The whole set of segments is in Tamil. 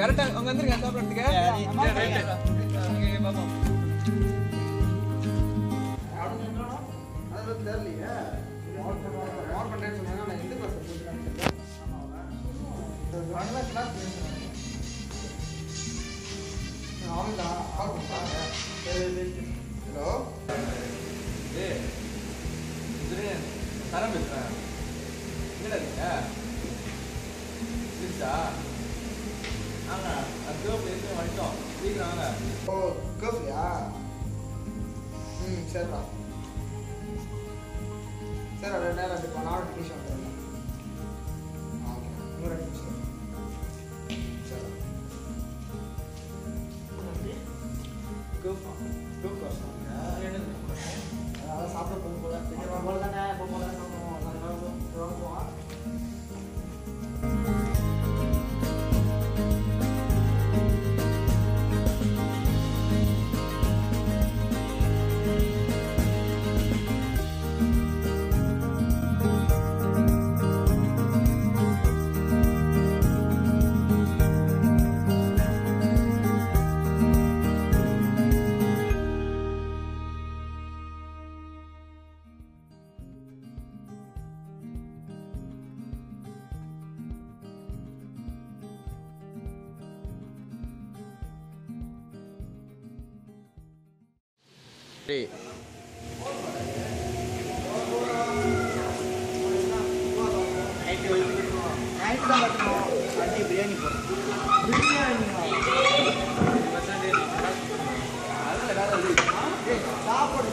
கரெக்டா அங்க வந்துருங்க சாப்பிடுறதுக்கு. ஹலோ தரம் பேசுறேன். எங்கடா இருக்கீங்க? சரிச்சா வாங்க. அது பேசுறேன் வந்துட்டோம். சீக்கிரம் வாங்க. ஓ கோஃபியா? சரிடா. சரி ரெண்டு நேரம் இப்போ நான் ஆர்டர் பண்ணி வந்துடுறேன். ஓகே இன்னும் 2 நிமிஷம். சரி கோஃபா அதான் சாப்பிட போகும்போது போல தானே போகும்போது சாப்பிடுவோம். டேய் நைட்டு தான் கட்டணும். வண்டி பிரியாணி போடுறோம். பிரியாணி சாப்பாடு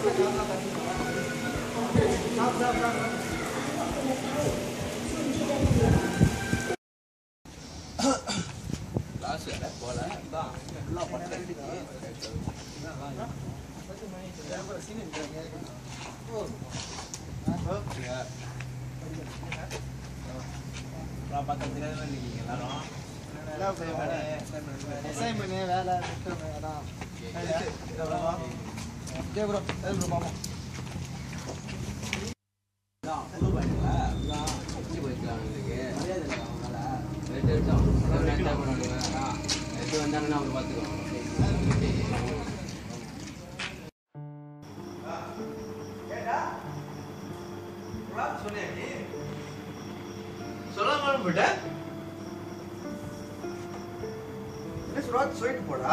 போல வேலை வந்தாங்கன்னா அவங்க பார்த்துக்கோங்க. சொல்லாம போயிட்ட சுராத் சொல்லிட்டு போடா.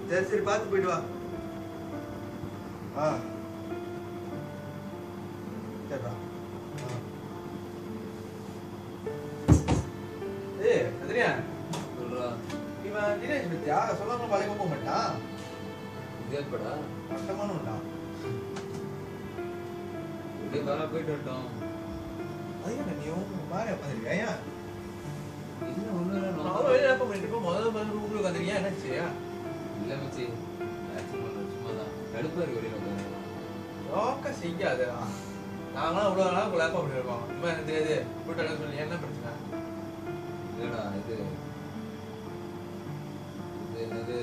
சரி சரி பார்த்து போயிட்டு வா. சரிடா. ஏய் அதிரியா சொல்றா இவன் தினேஷ் பத்தியா சொல்லாம பழக போக மாட்டான். இதேப்படா கஷ்டமான உண்டான். இப்படியே வர போயிட்டு வரட்டும். அது என்ன நீ உங்க மாதிரி உட்காந்துருக்கியா? ஏன் இன்னும் ஒண்ணு இல்லை. நான் வெளியே எப்போ பண்ணிட்டு முதல்ல வந்து ரூம்ல உட்காந்துருக்கியா? என்னாச்சு? இல்லை மச்சி சும்மாதான் கடுப்பா இருக்கு வெளியில உட்காந்து. ரோக்க செய்யாதா. நாங்களாம் இவ்வளோ நாள் உங்களை எப்போ அப்படி இருக்கோம். சும்மா எனக்கு தெரியாது கூட்டாளி சொல்லி என்ன பிரச்சனை? இல்லடா இது என்னது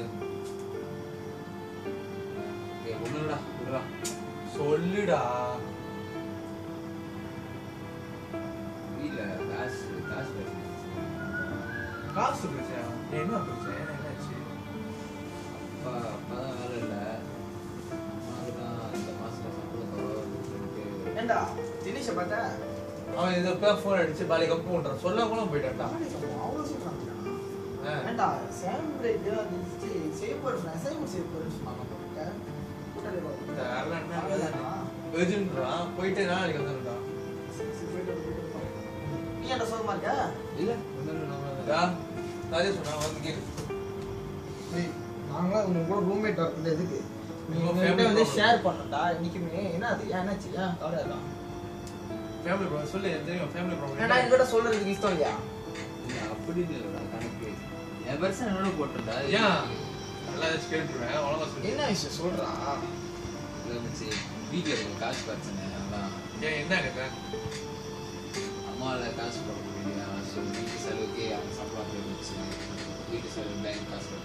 ஒண்ணுடா விடுறா. சொல்லுடா. இல்ல காசு காசு காசு பிரச்சனை. என்ன பிரச்சனை? என்னாச்சு? அப்பா அப்பதான் வேலை இல்லை. அம்மாவுக்குதான் இந்த மாசத்துல சம்பளம் தரோம். ஏண்டா தினேஷை பார்த்தா அவன் இதை போய் ஃபோன் அடிச்சு பாலி கப்பு பண்ணுறான். சொல்ல கூட போயிட்டான்டா. அவ்வளோ சொல்றான். ஏண்டா சேம் ரேட் சேப்பர் அசைன்மெண்ட் சேப்பர் சொன்னாங்க. போயிட்டு நாளைக்கு வந்துட்டான். நீ என்ன சொல்ல இருக்க? இல்ல அதே சொன்னா வந்து கேளு. நாங்களாம் உங்க கூட ரூம்மேட் வரது எதுக்கு? நீங்க வந்து ஷேர் பண்ணடா. இன்னைக்குமே என்ன அது என்னாச்சு? கவலை தான். ஃபேமிலி ப்ராப்ளம் சொல்லு. தெரியும் ஃபேமிலி ப்ராப்ளம். ஏன்னா என்கிட்ட சொல்றதுக்கு இஷ்டம் இல்லையா? அப்படின்னு இல்லடா கணக்கு. என் வருஷம் என்னோட போட்டுடா. ஏன் நல்லா கேட்டுருவேன். அவ்வளோவா சொல்லு. என்ன விஷயம் சொல்றா? வீட்டில் இருக்கும் காசு பிரச்சனை. அதான் ஏன் என்ன கேட்டேன்? அம்மாவில் காசு போட முடியல. ஸோ வீட்டு செலவுக்கு அவங்க சம்பளம் வச்சு வீட்டு செலவு பேங்க் காசு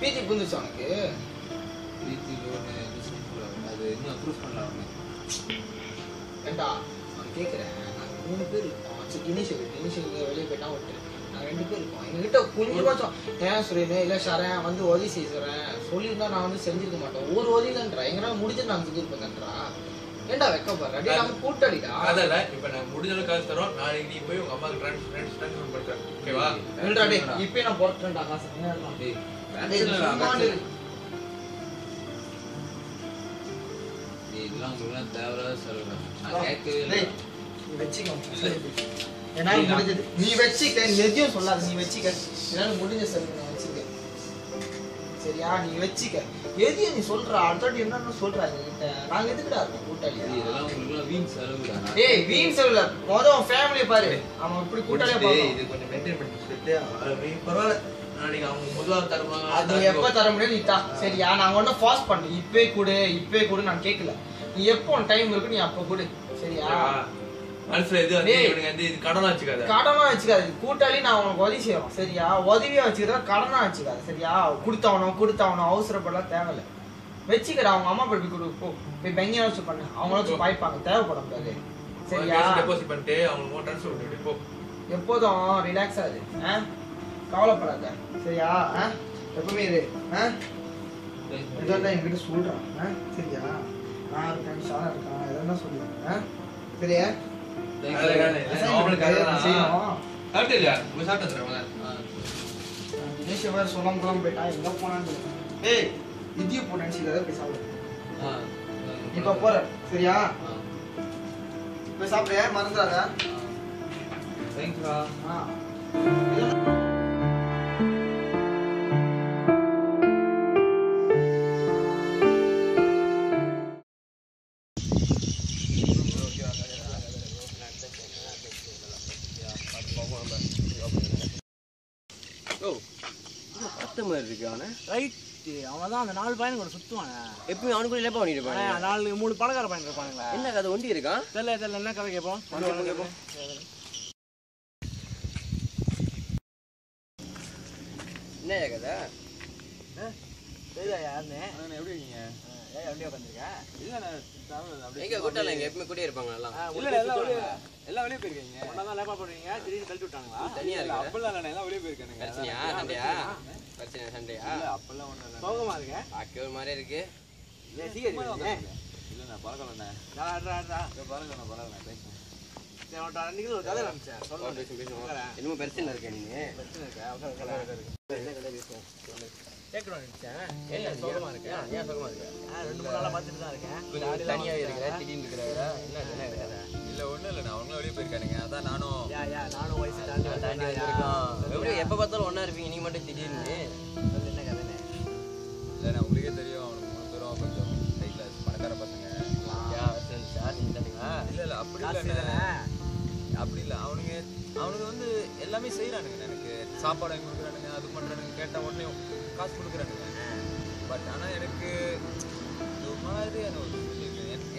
பிஜி புந்துச்சு அவனுக்கு. வீட்டு லோனு அது இன்னும் அப்ரூவ் பண்ணல அவனு. ஏண்டா நான் கேட்குறேன், நாங்கள் 3 பேர் இருக்கோம். சரி தினேஷுக்கு வெளியே போயிட்டா விட்டு நாங்கள் 2 பேர் இருக்கோம். எங்ககிட்ட கொஞ்சமாச்சும் ஏன் சொல்லிடு இல்லை ஷரேன் வந்து உதவி செய்ய சொல்கிறேன் சொல்லியிருந்தா நான் வந்து செஞ்சிருக்க மாட்டேன். ஒரு உதவி தான்றா எங்களால் முடிஞ்சு நான் செஞ்சிருப்பேன்ன்றா. ஏண்டா வைக்கப்பாரு அடி நம்ம கூட்டாளிடா. அதல்ல இப்போ நான் முடிஞ்ச காசு தரோம். நாளைக்கு நீ போய் உங்க அம்மாவுக்கு ட்ரான்ஸ்ஃபர் பண்ணுறேன். ஓகேவா? இல்லடா டே இப்போ நான் போட்டுறேன்டா காசு. இதெல்லாம் உங்களுக்கு தேவையில்லாத செலவு. நான் கேட்கவே இல்லை. நீ வச்சுக்கோ. என்னால் முடிஞ்சது நீ வச்சுக்க. நீ எதையும் சொல்லாது. நீ வச்சுக்க. என்னால் முடிஞ்ச செலவு நான் வச்சுக்க. சரியா? நீ வச்சுக்க. எதையும் நீ சொல்ற அடுத்தாட்டி என்னன்னு சொல்றாங்க கிட்ட. நாங்க எதுக்குடா இருக்கோம் கூட்டாளி? இதெல்லாம் உங்களுக்கு வீண் செலவுடா. ஏய் வீண் செலவுல மொதல் ஃபேமிலியை பாரு. அவன் இப்படி கூட்டாளியா பாப்பான். இது கொஞ்சம் மெயின்டைன் பண்ணி சொல்லிட்டு பரவாயில்ல. நாளைக்கு அவங்க முதல்ல தருவாங்க. அது எப்ப தர முடியும் நீ தா. சரியா? நாங்க ஒன்னும் ஃபாஸ்ட் பண்ணு. இப்பே கொடு நான் கேட்கல. நீ எப்போ டைம் இருக்கு நீ அப்ப கொடு. சரியா? மனசுல எது வந்து இது கடனா வச்சுக்காத. கடனா வச்சுக்காது. கூட்டாளி நான் உனக்கு உதவி செய்யறோம். சரியா? உதவியா வச்சுக்கிறதா கடனா வச்சுக்காது. சரியா? கொடுத்தவனும் அவசரப்படலாம் தேவையில்லை. வச்சுக்கிறா அவங்க அம்மா போய் கொடு. போ போய் பெங்க வச்சு பண்ணு. அவங்களும் பாய்ப்பாங்க. தேவைப்பட முடியாது. சரியா? டெபாசிட் பண்ணிட்டு அவங்க ட்ரான்ஸ்ஃபர் பண்ணி போ. எப்போதும் ரிலாக்ஸா இரு. கவலைப்படாத. சரியா? எப்பவுமே இரு. இதான் என்கிட்ட சொல்றான். சரியா? நான் இருக்கேன் ஷாரா இருக்கான் எதனா சொல்லுவேன். சரியா? தினேஷ் வேற சொல்லாம போயிட்டா எங்க போனான்னு. ஏய் விதியை போ நினைச்சுக்காத போய் சாப்பிடு. இப்ப போற. சரியா? போய் சாப்பிடு மறந்துடாத. தேங்க்யூடா. அவன் அந்த 4 பையன் கூட சுத்துவாங்க. எப்பயும் அவனுக்கு லேப்பா பண்ணிட்டு இருப்பாங்க. 3 பணக்கார பையன் இருப்பானுங்களா? என்ன கதை ஒண்டி இருக்கான்? தெரியல என்ன கதை கேட்போம். என்ன கதை? தெரியா யாருன்னு? எப்படி இருக்கீங்க? அப்படியே உட்காந்துருக்க. எங்க கூட்டாளி எங்க எப்பவுமே கூட்டியே இருப்பாங்க எல்லாம். எல்லாம் வெளியே போயிருக்கீங்க. ஒன்னாதான் லேப்பா போடுவீங்க. திடீர்னு கழட்டி விட்டாங்களா? தனியா இருக்கு. அப்பெல்லாம் இல்லை, எல்லாம் வெளியே போயிருக்கானுங்க. பிரச்சனையா சண்டையா? பிரச்சனை சண்டையா? அப்பெல்லாம் ஒன்றும் இல்லை. சோகமா இருக்க. ஆக்கே ஒரு மாதிரி இருக்கு. இல்லை நான் பறக்கலண்ணே. பரவாயில்ல. அன்னைக்கு ஒரு கதை நினைச்சேன். என்னமோ பிரச்சனை இருக்கேன் நீங்க. கேட்கணும் நினைச்சேன். என்ன சோகமா இருக்கேன்? ஏன் சோகமா இருக்கேன்? 2-3 நாளா பார்த்துட்டு தான் இருக்கேன். தனியாவே இருக்கிற திடீர்னு இருக்கிற என்ன கதை? இல்லை ஒன்றும் இல்லைண்ணா, அவங்களும் வெளியே போயிருக்கானுங்க. அதான் நானும் நானும் வயசு தாண்டி வந்திருக்கோம். எப்படி எப்ப பார்த்தாலும் ஒன்னா இருப்பீங்க நீங்க மட்டும் திடீர்னு? என்ன கதைன்னு இல்லைண்ணா, உங்களுக்கே தெரியும் அவனுக்கு 3 பேரும் கொஞ்சம் ஹை கிளாஸ் பணக்கார பசங்க. இல்லை அப்படி இல்லை அவனுக்கு வந்து எல்லாமே செய்கிறானுங்க. எனக்கு சாப்பாடு வாங்கி கொடுக்குறானுங்க, அது பண்ணுறானுங்க, கேட்டால் உடனே காசு கொடுக்குறானுங்க. பட் ஆனால் எனக்கு ஒரு மாதிரி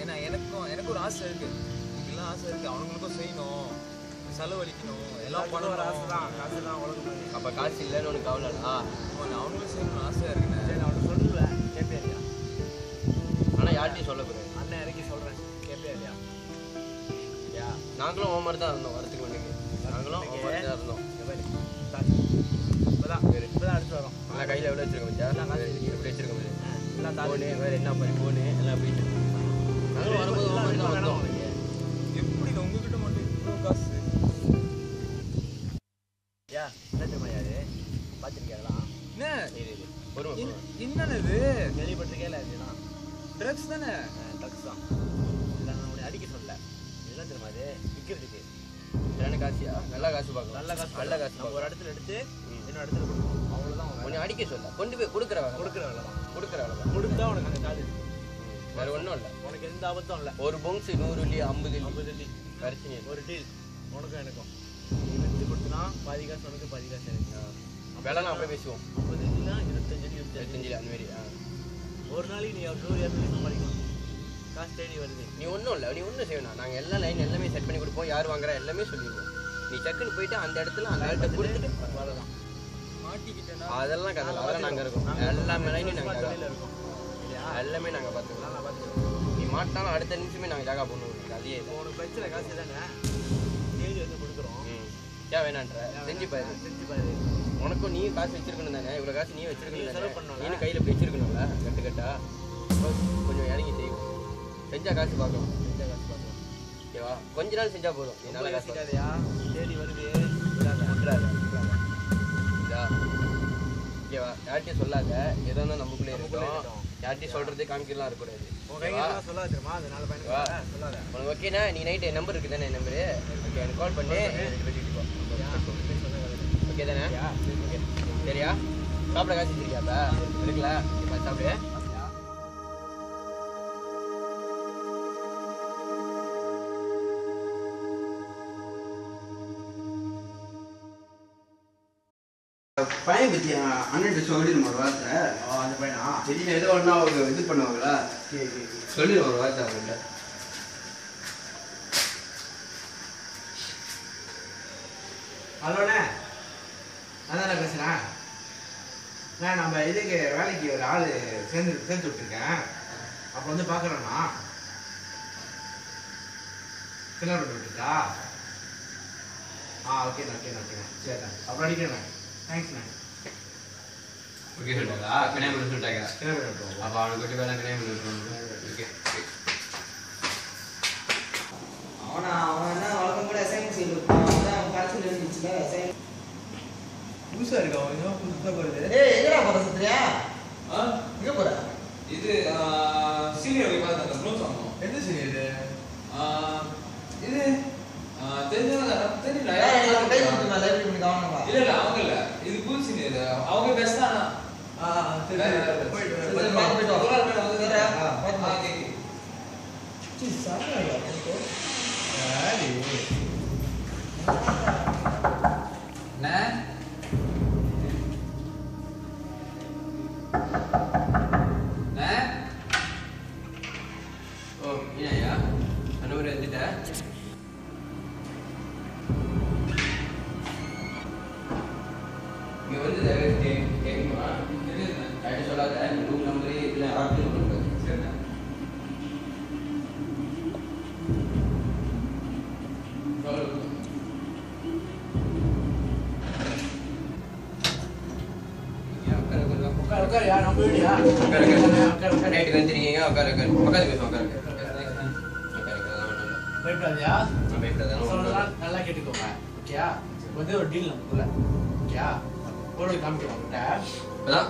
ஏன்னா எனக்கு ஒரு ஆசை இருக்குது. இதுக்கெல்லாம் ஆசை இருக்குது. அவனுங்களுக்கும் செய்யணும், செலவழிக்கணும், எல்லாம் பண்ண ஒரு ஆசை தான். காசு தான் உலகம். அப்போ காசு இல்லைன்னு உனக்கு கவலைடா? அவனுங்களும் செய்யணும்னு ஆசையாக இருக்குண்ணே. நான் அவனுக்கு சொல்லுவேன். கேட்பே இல்லையா? ஆனால் யார்ட்டையும் சொல்லக்கூடாது. அண்ணன் இறக்கி சொல்கிறேன். கேட்பே இல்லையா? நாங்களும் ஓமர் தான் இருந்தோம். வரத்துக்கு முன்னுக்கு நாங்களும் ஓமர் தான் இருந்தோம். இப்போதான் அடிச்சு வரோம். எல்லாம் கையில் எவ்வளோ வச்சிருக்க முடியாது? எப்படி வச்சிருக்க முடியாது? எல்லாம் ஃபோனு வேறு என்ன பண்ணி ஃபோனு எல்லாம் போயிட்டு நாங்களும் வரும்போது ஓமர் தான் வந்தோம். எப்படி உங்ககிட்ட மட்டும் இவ்வளோ காசு? யாரு பார்த்துருக்கேன். என்னன்னு இது கேள்விப்பட்டிருக்கேன். இதுதான் ட்ரக்ஸ் தானே? ட்ரக்ஸ் தான். இதான் நான் அடிக்க சொல்ல. இதெல்லாம் தெரியுமா? அது விற்கிறதுக்கு சரியான காசியா? நல்லா காசு பார்க்கலாம். நல்ல காசு பார்க்கலாம். ஒரு இடத்துல எடுத்து இன்னொரு இடத்துல கொடுக்கணும். அவ்வளோதான். உன்னை அடிக்க சொல்ல, கொண்டு போய் கொடுக்குற வேலை தான். கொடுத்தா உனக்கு அந்த காது வேற ஒன்றும் இல்லை. உனக்கு எந்த ஆபத்தும் இல்லை. ஒரு பொங்ஸ் 100 இல்லி 50 50 பிரச்சனை ஒரு டீல் உனக்கும் எனக்கும். நீ எடுத்து கொடுத்தனா பாதி காசு உனக்கு, பாதி காசு எனக்கு. வேலை அப்படியே பேசுவோம். 50 இல்லைன்னா 25 அந்த மாதிரி. ஒரு நாளைக்கு நீ 100-200 சம்பாதிக்கலாம். காசு தேடி வருது. நீ ஒன்றும் இல்லை, நீ ஒன்றும் செய்யணும். நாங்கள் எல்லா லைன் எல்லாமே செட் பண்ணி கொடுப்போம். யார் வாங்குறா எல்லாமே சொல்லிடுவோம். நீ டக்குன்னு போயிட்டு அந்த இடத்துல அந்த இடத்த கொடுத்துட்டு அவ்வளோதான். மாட்டிக்கிட்டேன்னா அதெல்லாம் கதை அதெல்லாம் நாங்கள் இருக்கோம். எல்லாமே லைனும் நாங்கள் இருக்கோம். எல்லாமே நாங்கள் பார்த்துக்கலாம். நான் பார்த்துக்கிறோம். நீ மாட்டாலும் அடுத்த நிமிஷமே நாங்கள் ஜாகா பண்ணுவோம் அதே உனக்கு பிரச்சனை காசு தானே தேடி வந்து கொடுக்குறோம் ஏன் வேணான்ற செஞ்சு பாரு உனக்கும் நீ காசு வச்சிருக்கணும் தானே இவ்வளோ காசு நீ வச்சிருக்கணும் செலவு பண்ணணும் நீ கையில் இப்படி வச்சிருக்கணும்ல கட்டா கொஞ்சம் இறங்கி செய்வோம் செஞ்சா காசு பார்க்கலாம் ஓகேவா கொஞ்ச நாள் செஞ்சா போதும் நீ நல்லா காசு காசுக்காதையா தேடி வருது விட்றாத இதா ஓகேவா யார்கிட்டையும் சொல்லாத ஏதோ ஒன்று நமக்குள்ளே இருக்கட்டும் யார்கிட்டையும் சொல்கிறது காமிக்கலாம் இருக்கக்கூடாது சொல்லாத தெரியுமா அதனால சொல்லாத உனக்கு ஓகேண்ணா நீ நைட்டு என் நம்பர் இருக்குது தானே என் நம்பரு ஓகே எனக்கு கால் பண்ணி ஓகே தானே ஓகே சரியா சாப்பிட காசு வச்சிருக்கியாப்பா இருக்குல்ல சாப்பிடு பையன் பற்றி அண்ணன் சொல்லிடுமா ஒரு வார்த்தை அந்த பையனா திடீர்னு ஏதோ ஒன்றா அவங்க இது பண்ணுவாங்களா சொல்லிடுவோம் ஒரு வார்த்தை அவங்கள்ட்ட ஹலோண்ணே அதானே பேசுகிறேன் நான் நம்ம இதுக்கு வேலைக்கு ஒரு ஆள் சேர்ந்து விட்டுருக்கேன் அப்போ வந்து பார்க்குறேண்ணா ஃபில்லர் பண்ணி விட்டுருக்கா ஓகேண்ணா சரிண்ணா அப்புறம் அடிக்கிறேண்ணே தேங்க்ஸ்ண்ணே ஓகே சொல்லிட்டாங்களா கல்யாணம் பண்ணி சொல்லிட்டாங்க அப்போ அவனுக்கு விட்டு வேலை கல்யாணம் பண்ணி விட்டுருவாங்க ஓகே அவன் என்ன வழக்கம் கூட அசைன்மெண்ட் செய்து கொடுப்பான் அவன் கடைசியில் எழுதிச்சுல அசைன் புதுசாக இருக்கு அவன் இன்னும் புதுசாக வருது ஏய் எங்கடா போற சுத்திரியா எங்க போற இது சீனியர் பார்த்து அந்த க்ளோஸ் ஆகும் எந்த சரி இது இது தெரிஞ்சவங்க தெரியல கை கொடுத்து லைப்ரரி பண்ணி கவனமா இல்ல அவங்க இல்ல இது புது சீனியர் அவங்க பெஸ்ட் தானா ஓ ஏயா அந்த மாதிரி வந்துட்டேன் இங்கே வந்து கேட்குமா யார்கிட்ட சொல்லாத ரூம் நம்பரு இல்லை ஆர்டர் பண்ணுறது சரிண்ணா உட்காருயா நம்ம வீடியா நைட்டுக்கு வந்துருக்கீங்க உட்காரு உட்காந்து பேசுவோம் உட்காரு பயப்படாதியா பயப்படாதான் சொல்லலாம் நல்லா கேட்டுக்கோங்க ஓகேயா வந்து ஒரு டீல் நமக்குள்ள ஓகேயா போட காமிக்கிறோம் அதான்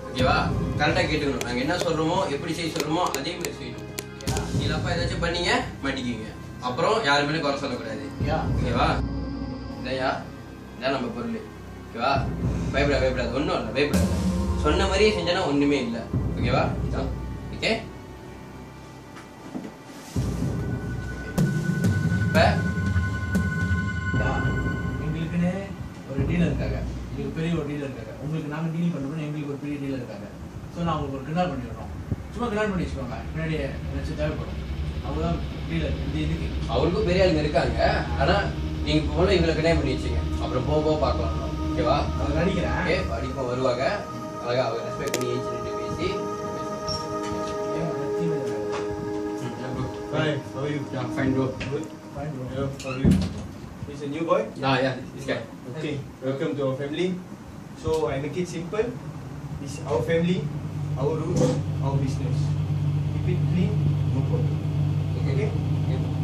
ஓகேவா கரெக்டாக கேட்டுக்கணும் நாங்கள் என்ன சொல்கிறோமோ எப்படி செய்ய சொல்கிறோமோ அதே மாதிரி செய்யணும் இல்லப்பா ஏதாச்சும் பண்ணீங்க மாட்டிக்குவீங்க அப்புறம் யாருமே குறை சொல்லக்கூடாது ஓகேவா இதையா இதான் நம்ம பொருள் ஓகேவா பயப்படாது ஒன்றும் இல்லை பயப்படாது சொன்ன மாதிரியே செஞ்சனா ஒன்றுமே இல்லை ஓகேவா இதான் ஓகே இப்போ எங்களுக்குன்னு ஒரு டீலர் இருக்காங்க எங்களுக்கு பெரிய ஒரு டீலர் இருக்காங்க உங்களுக்கு நாங்கள் டீல் பண்ணுறோம் எங்களுக்கு ஒரு பெரிய டீலர் இருக்காங்க ஸோ நான் உங்களுக்கு ஒரு கிண்டால் பண்ணி விடுறோம் சும்மா கிண்டால் பண்ணி வச்சுக்கோங்க பின்னாடி ஏதாச்சும் தேவைப்படும் அவங்க தான் டீலர் இந்த இதுக்கு அவருக்கும் பெரிய ஆளுங்க இருக்காங்க ஆனால் நீங்கள் போல இவங்களை கல்யாணம் பண்ணி வச்சுங்க அப்புறம் போக பார்க்கலாம் ஓகேவா அவங்க அடிக்கிறேன் ஓகே படிப்போம் வருவாங்க அழகா அவங்க ரெஸ்பெக்ட் பண்ணி ஏஞ்சி நின்று பேசி Hi, how are you? Yeah, fine bro. Good. Fine, bro. Yeah, how are you? He's a new boy? Yeah, this guy. Okay, welcome to our family. So I make it simple. It's our family, our rules, our business. Keep it clean, no problem. Okay?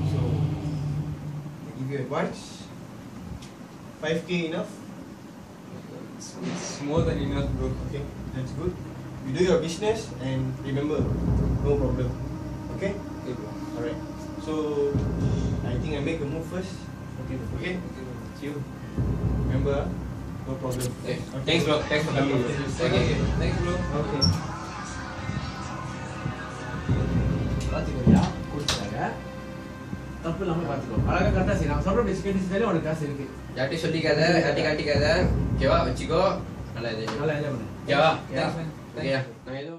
So I give you advice. 5K enough? It's more than enough, bro. Okay, that's good. You do your business and remember, no problem. Okay? Okay, bro. Alright. So I think I make a move first. Okay, bro. Okay? See you. Remember, no problem. Okay. Thanks bro. Thanks for coming. Okay, thanks, bro. Okay. பார்த்துக்கோயா கொடுத்துறாங்க தப்பு இல்லாமல் பார்த்துக்கோ அழகாக கரெக்டாக செய்யலாம் சொல்கிற பிஸ்கெட் செஞ்சாலே உனக்கு காசு இருக்கு யார்ட்டையும் சொல்லிக்காத யார்ட்டையும் காட்டிக்காத ஓகேவா வச்சுக்கோ நல்லா இது நல்லா என்ஜாய் பண்ணு ஓகேவா Thanks, man. ஓகேயா நான் ஏதோ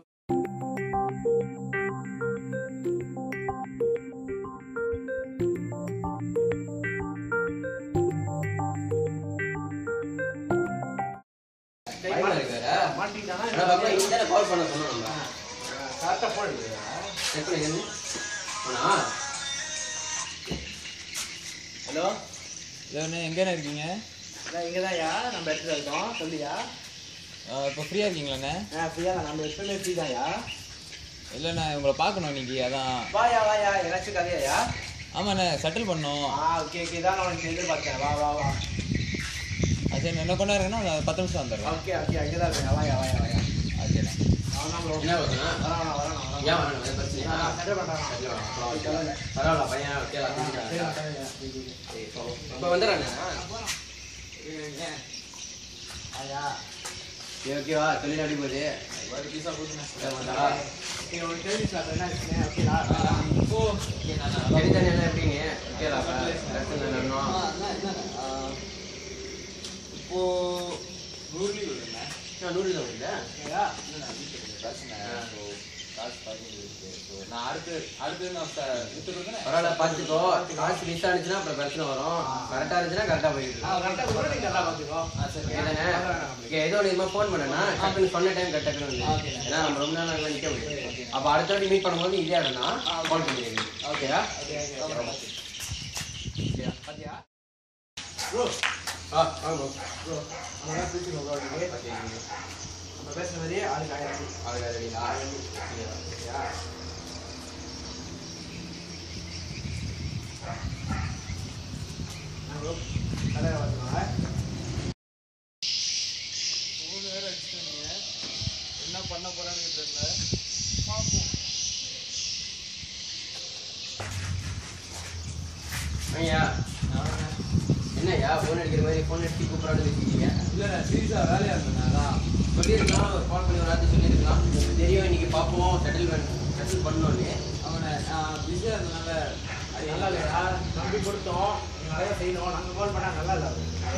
பயமா இருக்காரா மாட்டிக்கிட்டானா ஆனா பாப்பா இங்க கால் பண்ண சொன்னோம் நம்ம கரெக்டாக போடுது செக் பண்ணிக்கணும் ஹலோ இல்லைண்ணே எங்கேண்ணே இருக்கீங்க? இங்கே தான்யா நம்ம இடத்துல இருக்கோம். சொல்லியா? இப்போ ஃப்ரீயாக இருக்கீங்களாண்ணே? ஃப்ரீயாக நம்ம எப்பவுமே ஃப்ரீ தான்யா. இல்லைண்ணே உங்களை பார்க்கணும் இன்னைக்கு, அதான். வாயா ஏதாச்சும் கதையா? ஆமாண்ணே செட்டில் பண்ணோம். ஓகே தான் நான் உனக்கு எதிர்பார்த்தேன். வா சரி என்ன கொண்டா இருக்குன்னா 10 நிமிஷம் வந்துடுறேன். ஓகே அங்கே தான் இருக்கேன். வாயா சரிண்ணே. என்ன பிரச்சனை? ஏன் வரணும்? எது பிரச்சனையா? பரவாயில்ல பையன் இப்போ வந்துடுறானே. ஓகேவா? தொழில் எப்படி போகுது? தெரிஞ்சா எப்படிங்க? ஓகேடா பிரச்சனை இல்லைன்னா இப்போ 100 லீவ் வருதுண்ணே. 100 தான் வருது. நான் அடுத்து நான் விட்டு கொடுத்தேன். பரவாயில்ல பார்த்துக்கோ. காசு மிஸ் ஆனிச்சுன்னா அப்புறம் பிரச்சனை வரும். கரெக்டாக இருந்துச்சுன்னா கரெக்டாக போயிடுது. ஏதோ ஒரு இதுமா ஃபோன் பண்ணேன்னா டக்குன்னு சொன்ன டைம் கரெக்டாக வந்து ஏன்னா நம்ம ரொம்ப நாள் அங்கே நிற்க முடியும். அப்போ அடுத்த வாட்டி மீட் பண்ணும்போது இதே இடம்னா கால் பண்ணிடுங்க. ஓகேயா? பார்த்தியா ஆமாம் ப்ரோ நம்ம பேசுகிற மாதிரி ஆளுக்கு என்ன பண்ண போறான்னு தெரியல. பார்ப்போம். ஐயா என்னய்யா ஃபோன் அடிக்கிற மாதிரி ஃபோன் அடிச்சு கூப்பிடான்னு வச்சுக்கிட்டீங்க? இல்லை சீரியஸாக வேலையாக இருந்தேன். அதான் சொல்லியிருக்கலாம். ஒரு கால் பண்ணி ஒரு வார்த்தை சொல்லியிருக்கலாம். தெரியும் இன்னைக்கு பார்ப்போம் செட்டில் பண்ணோன்னு. அவனை பிஸியாக இருந்தனால அது நல்லா இல்லையா? நம்பி கொடுத்தோம், நிறைய செய்யணும். நாங்கள் கால் பண்ணால் நல்லா இல்லை.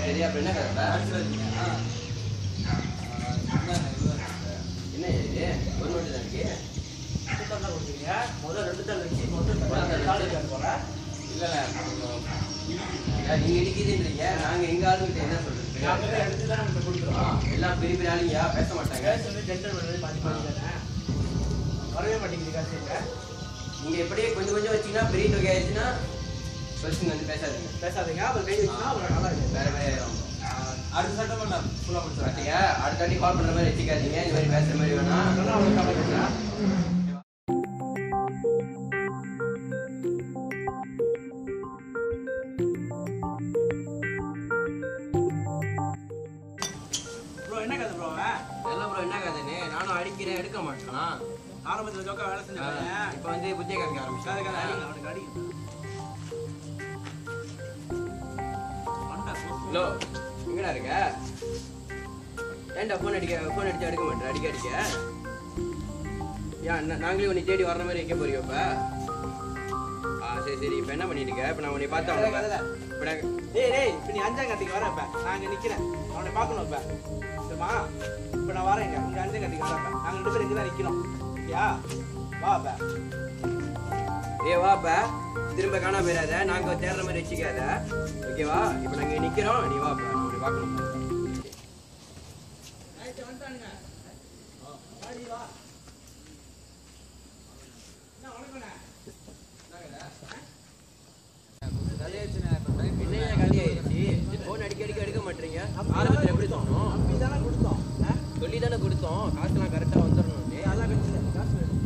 சரி அப்புறம் என்ன கதை? என்ன இது ஒரு நோட்டு தான் இருக்கு. தான் கொடுத்துருங்க. முதல்ல 2 தாள் வச்சு மொத்தம் போல. இல்லைண்ணே நீங்க இடிக்குதுன்றீங்க. நாங்க எங்க ஆளுகிட்ட என்ன சொல்றது? நாங்கள் எடுத்து தான் நம்ம கொடுக்குறோம். எல்லாம் பெரிய பெரிய ஆளுங்கயா பேச மாட்டாங்க. சொல்லி டெண்டர் பண்ணுறது பாதி தானே வரவே மாட்டேங்குது காசு. நீங்க எப்படியே கொஞ்சம் கொஞ்சம் வச்சீங்கன்னா பெரிய தொகை ஆயிடுச்சுன்னா பிரச்சனை வந்து பேசாதீங்க. அப்புறம் கை வச்சுன்னா அப்புறம் நல்லா இருக்கு. வேற வேற ஆயிரும். அடுத்த சட்டம் பண்ண ஃபுல்லாக முடிச்சு பாத்தீங்க அடுத்த வாட்டி கால் பண்ற மாதிரி வச்சுக்காதீங்க. இந்த மாதிரி பேசுற மாதிரி வேணா. ப்ரோ என்ன கதை ப்ரோ? எல்லாம் ப்ரோ என்ன கதைன்னு நானும் அடிக்கிறேன் எடுக்க மாட்டேன். ஆரம்பத்தில் ஜோக்கா வேலை செஞ்சேன். இப்போ வந்து புத்திய காமிக்க ஆரம்பிச்சேன். அவனுக்கு அடி ஹலோ எங்கடா இருக்க? ஏன்டா ஃபோன் அடிச்சு எடுக்க மாட்டேன் அடிக்க ஏன் நாங்களே உன்னை தேடி வர்ற மாதிரி வைக்க போறியோ இப்போ? சரி இப்போ என்ன பண்ணிட்டு இருக்க? இப்போ நான் உன்னை பார்த்தா இப்போ நாங்கள் டேய் இப்போ நீ 5ஆம் கட்டிக்கு வரப்ப நான் இங்கே நிற்கிறேன். அவனை பார்க்கணும் இப்போ. சரிம்மா இப்போ நான் வரேன். இங்கே 5ஆம் கட்டிக்கு வரப்ப நாங்கள் 2 பேரும் இங்கே தான் நிற்கிறோம். ஓகேயா? வா அப்ப. வாப்பா திரும்ப காணாம போயிடாத. நாங்கள் தேடுற மாதிரி வச்சுக்காத. ஓகேவா? இப்போ நாங்கள் நிற்கிறோம். நீ வாப்பா நான் உன்னை பார்க்கணும். என்னையா காலி ஆயிடுச்சு? ஃபோன் அடிக்க எடுக்க மாட்டீங்க. ஆரம்பத்தில் எப்படி சொன்னோம்? சொல்லி தானே கொடுத்தோம். காசுலாம் கரெக்டாக வந்துடணும்.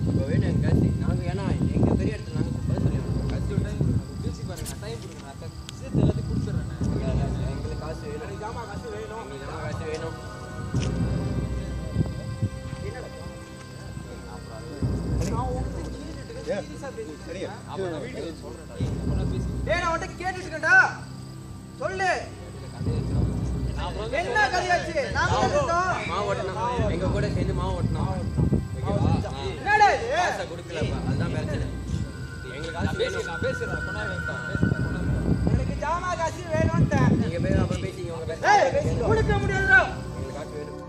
இப்போ வேணும் எங்கள் காசு. நாங்கள் ஏன்னா எங்கள் பெரிய இடத்துல நாங்கள் பதில் சொல்லிடுவோம். கட்சி டைம் பேசி பாருங்க. டைம் கொடுங்க. சேர்த்து எல்லாத்தையும் கொடுத்துட்றேன். எங்களுக்கு காசு வேணும். ஜாமா காசு வேணும். நீ தான் காசு வேணும். டேய் நான் உன்கிட்ட கேட்டுட்டு இருக்கேன்டா. சொல்லு என்ன கதையாச்சு? நாங்க வந்துட்டோம். மாவு ஓட்டணும். எங்க கூட சேர்ந்து மாவு ஓட்டணும். என்னடா இது? காசை கொடுக்கலப்பா. அதுதான் பிரச்சனை. எங்களுக்கு காசு வேணும். நான் பேசுறேன். கொண்டாந்து எனக்கு ஜாமா காசு வேணும்ட்டேன். நீங்க போய் அப்புறம் பேசிங்க. உங்க ஏய் கொடுக்க முடியாதுடா. எங்களுக்கு காசு வேணும்.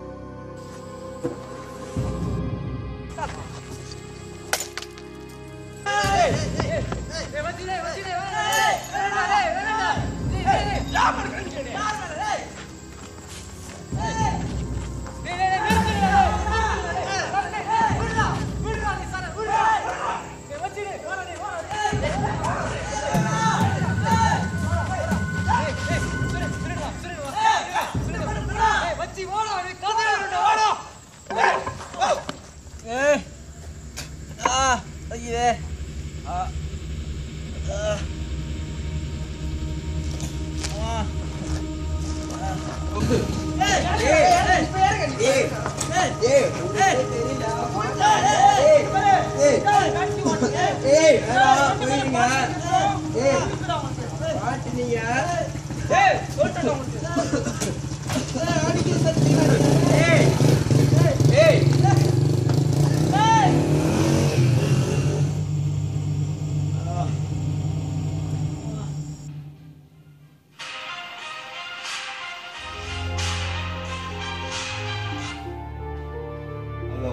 ஹலோ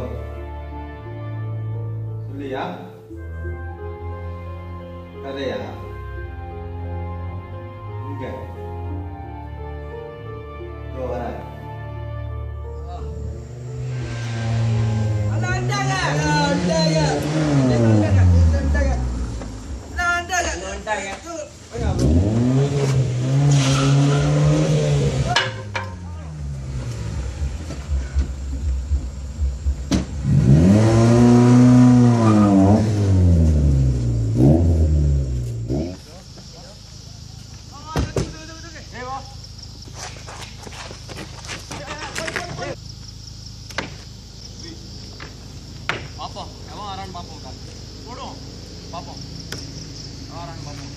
சொல்லியா கதையா இங்க வர பாப்போம் எவன் வரான்னு பாப்போம் போடுவோம் பாப்போம் எவன் வரான்னு பாப்போம்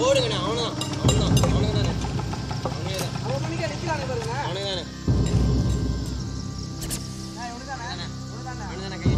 ஓடுங்கண்ணா அவனுதான் அவனுக்கு தானே கை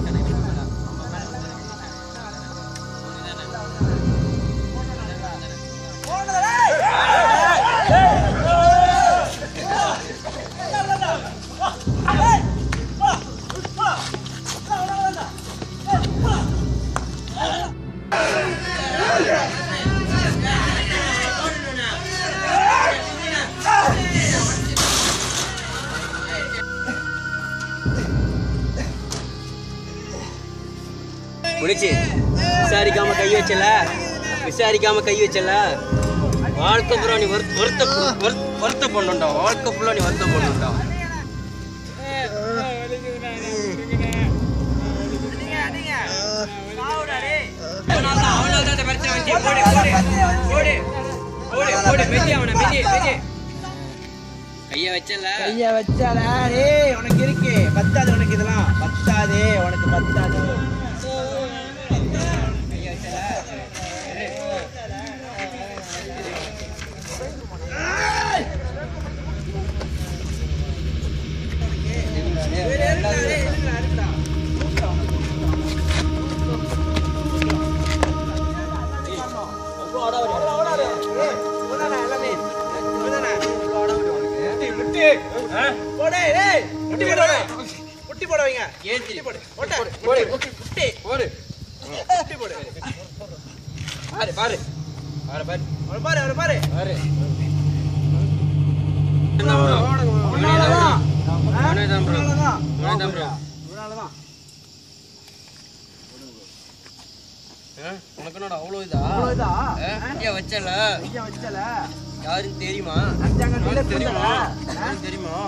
முடிச்சு விசாரிக்காம கை வச்சல வாழ்க்கை பூரா நீ வருத்த பண்ணுண்டா வாழ்க்கை ஃபுல்லா நீ வருத்த பண்ணுண்டா கைய வச்சால ஏய் உனக்கு இருக்கு பத்தாது உனக்கு இதெல்லாம் பத்தாதே உனக்கு பத்தாது உனக்கு அவ்வளவு இதா வச்சல யாரும் தெரியுமா தெரியுமா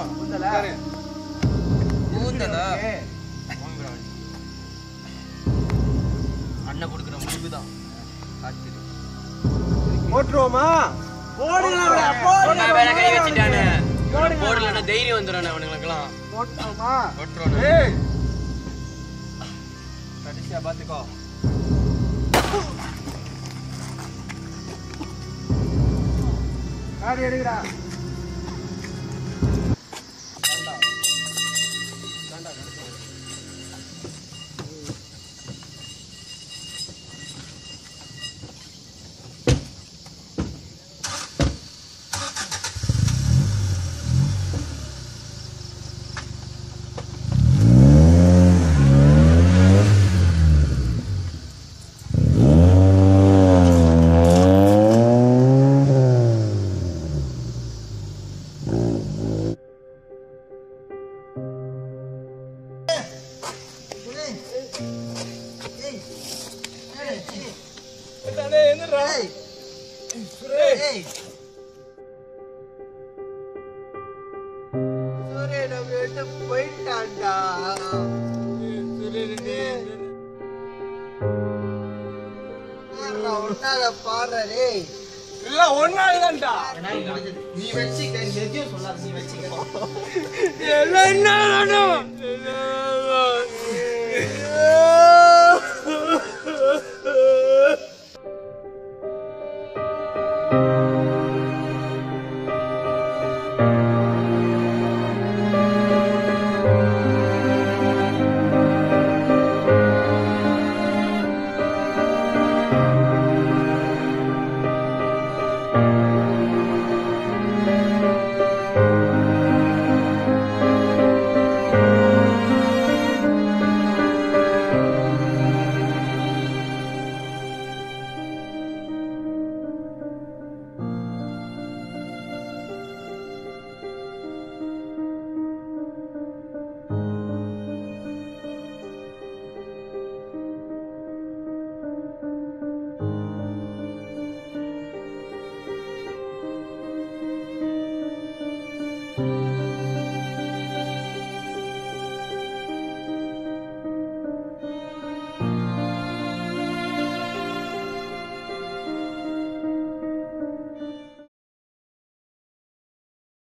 அண்ணன் கொடுக்குற முடிவுதான் போட்டுருவோமா கை வச்சுட்டானே போடலன்னா தைரியம் வந்துடும் அவனுங்களுக்கெல்லாம் போட்டுருவோம் கடைசியா பாத்துக்கோ காடி எடுக்கிறா டேய் என்னடா ஏய் சூரிய நம்ம விட்டு போயிட்டான்டா ஒன்னாத பாடுறே இல்ல ஒன்னாதான்டா நீ வச்சுக்க எதையும் சொல்லாத நீ வச்சுக்க எல்லாம் என்ன